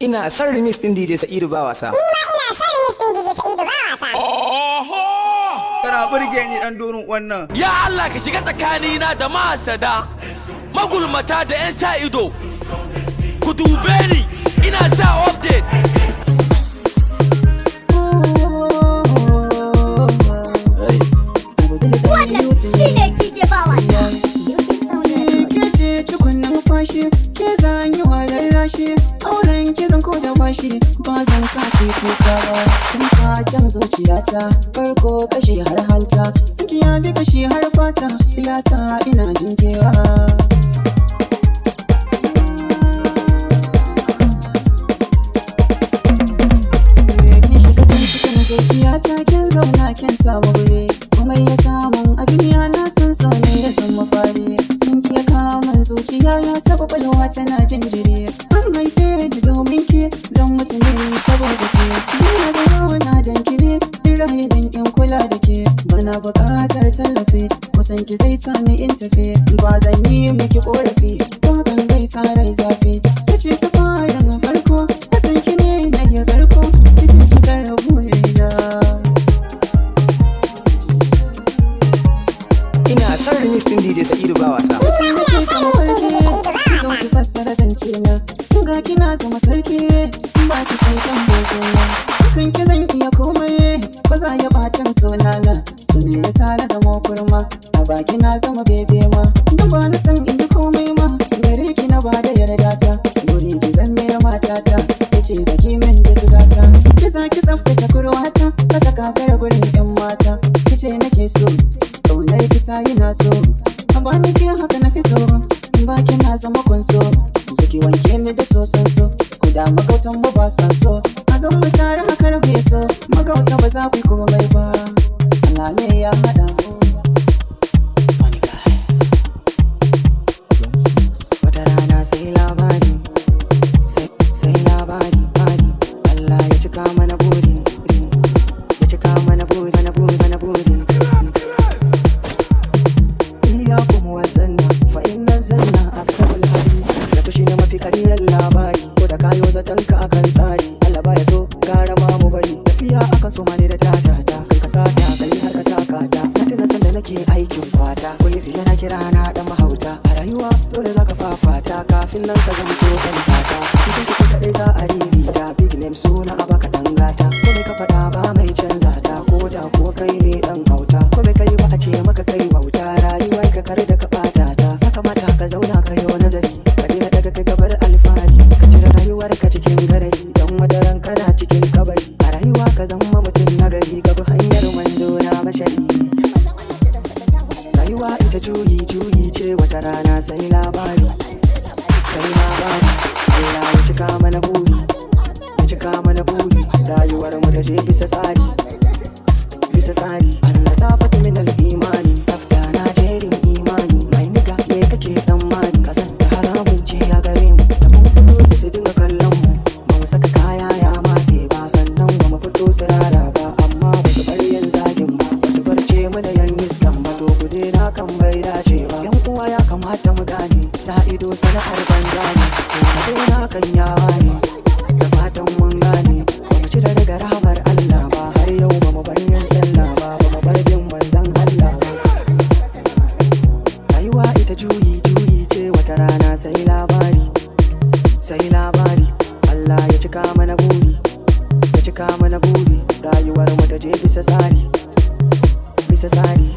Ina son remix din DJ Sa'idu Bawasa. Ni ma ina son remix din DJ Sa'idu Bawasa. Oho! Kana burge ni dan durin wannan. Ya Allah ka shiga tsakanina da mahasada, magulmata da 'yan sa ido. Ku dube ni, ina sa update. Wannan shi ne DJ Bawasa. Ke ce cikon numfashi, ke zan yi wa rarrashi. Auren ki zan ko da bashi, ba zan sa ki kuka ba. Kin sacen zuciyata, farko kashi har hanta. Suki ya bi kashi har fata, ya sa ina jin kewa. Zuciyata kin zauna kin samu wuri, kuma ya samun a duniya na san so ne ya san mafari. Sun ke kamun zuciya ya saba balwa tana jin jiri. An haife ni domin ki, zan mutu ne saboda ke. Dina da yawana dan kire, in raye dan in kula da ke. Bana buƙatar tallafi, kusan ki zai sa ni in tafi. Ba zan yi miki ƙorafi, hakan zai sa rai zafi. Kace ta farin farko, kasan ki ne na ya garko. Kitin ki karabu ne. Ina son remix din DJ Sa'idu Bawasa. Zo ki fassara zance na, ga kina zama sarki, sun ba ki sai kan bozona. Kan ki zan iya komai, ba za ya batan sonana. Su ne yasa na zama kurma, a baki na zama bebe ma. Da ba na san in yi komai ma, gare ki na ba da yarda ta. Guri ki zan mera matata, kice zaki min duk gata. Ki za ki tsaftace kurwata, saka kakar gurin 'yan mata. Kice nake so, ƙaunar ki ta yi na so. A ba ni fiye haka na fi so, in ba ki na zama kwanso. Zuki wanke ni da sosan so, ku da magautan mu ba sa so. A gan mu tare haka rabe so, magauta ba za ku yi komai ba. Allah ne ya haɗa mu. Wata rana sai labari, sai labari, Allah ya cika mana buri, ya cika mana buri, mana buri, mana buri. Iya kuma wazanna, fa inna zanna aksabul hadis. Zato shine mafi kariyar labari, ko da kayo zatonka akan tsari. Allah baya so gara ma mu bari, tafiya akan so mane da tatata. Kan ka sata kai har ka takata, na tuna sanda nake aikin kwata. Polisi yana kira na dan mahauta, a rayuwa dole zaka fafata. Kafin nan ka zama ko kan fata, cikin ku kadai za a ririta. Big name suna a baka dan gata, ko me ka fada ba mai canza ta. Ko da ko kai ne dan hauta, ko me kai ba a ce maka kai wauta. Rayuwar ka kar da ka bata ta, ya kamata ka zauna ka yi nazari. Ka daina daga kai gabar alfahari, ka cire rayuwar ka cikin garari. Dan madaran kana cikin kabari, a rayuwa ka zama mutum nagari. Ka bi hanyar manzo na bashari. Rayuwa ita juyi juyi ce, wata rana sai labari, sai labari. Allah ya cika mana buri, ya cika mana buri. Rayuwar mu ta je bisa tsari, bisa tsari. Allah safatu min al-imani, tsafta na jerin imani. Mai niga me kake tsammani, ka san da haramun ce ya gare mu. Da mun fito su dinga kallon mu, ba mu saka kaya ya matse ba. Sannan ba mu fito sirara ba, amma ba su bar yin zagin ba. Ba su barce mu da yan iskan ba, to ku na kan bai dace ba. Yan uwa ya kamata mu gane, sa ido sana'ar banza ne. Ko na kan yawa ne, da fatan mun gane. Ba mu ci da daga rahamar Allah ba, har yau ba mu bar yin sallah ba. Ba mu bar bin manzon Allah ba. Rayuwa ita juyi juyi ce, wata rana sai labari, sai labari. Allah ya cika mana buri, ya cika mana buri. Rayuwar mu ta je bisa tsari, bisa tsari.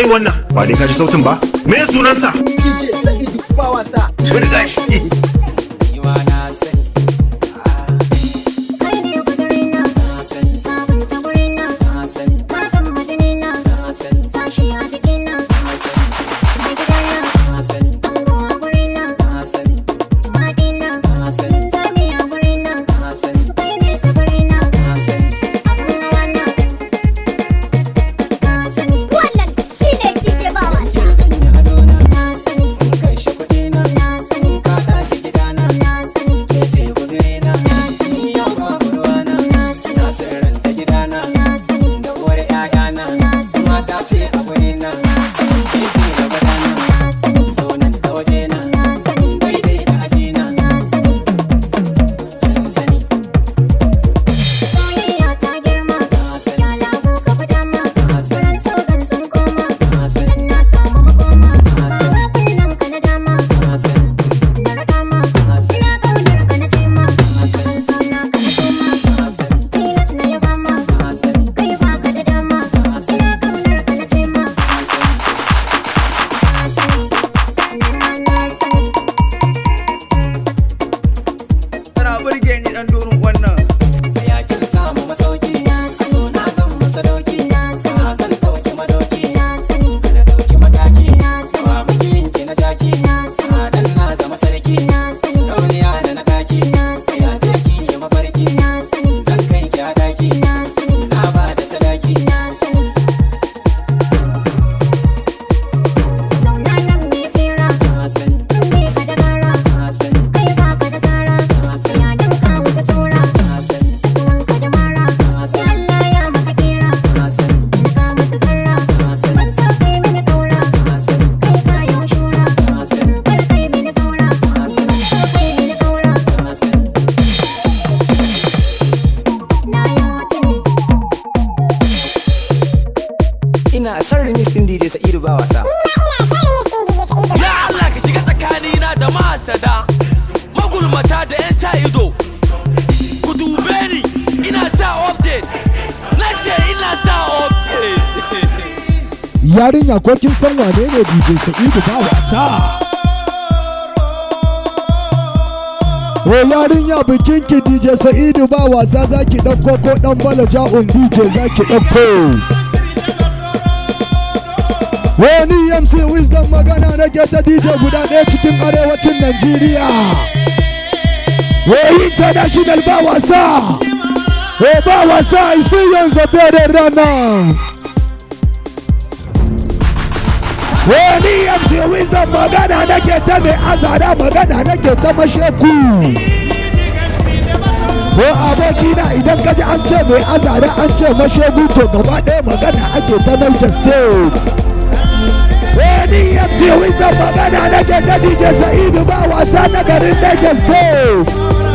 wannan? Ba dai ka ji sautin ba? Me sunansa? DJ Sa'idu bawasa. Turga shi. Ina son remix din DJ Sa'idu bawasa. Ya Allah ka shiga tsakanina da masada, magulmata da 'yan sa ido. Ku dube ni, ina sa update. Nace ina sa update. Yarinya ko kin san wane ne DJ Sa'idu bawasa? O yarinya bikin ki DJ Sa'idu bawasa zaki dauko ko dan balaja'un DJ zaki dauko. Wani MC Wisdom magana nake ta DJ guda ɗaya cikin arewacin Najeriya. Wai international bawasa. Bawasa I see you the better runner. Wani MC Wisdom magana nake ta mai azara magana nake ta masheku. Ko abokina idan kaji an ce mai azara an ce mashegu to gaba ɗaya magana ake ta Niger State. Wani MC Wisdom magana nake ta DJ Sa'idu bawasa na garin Niger State.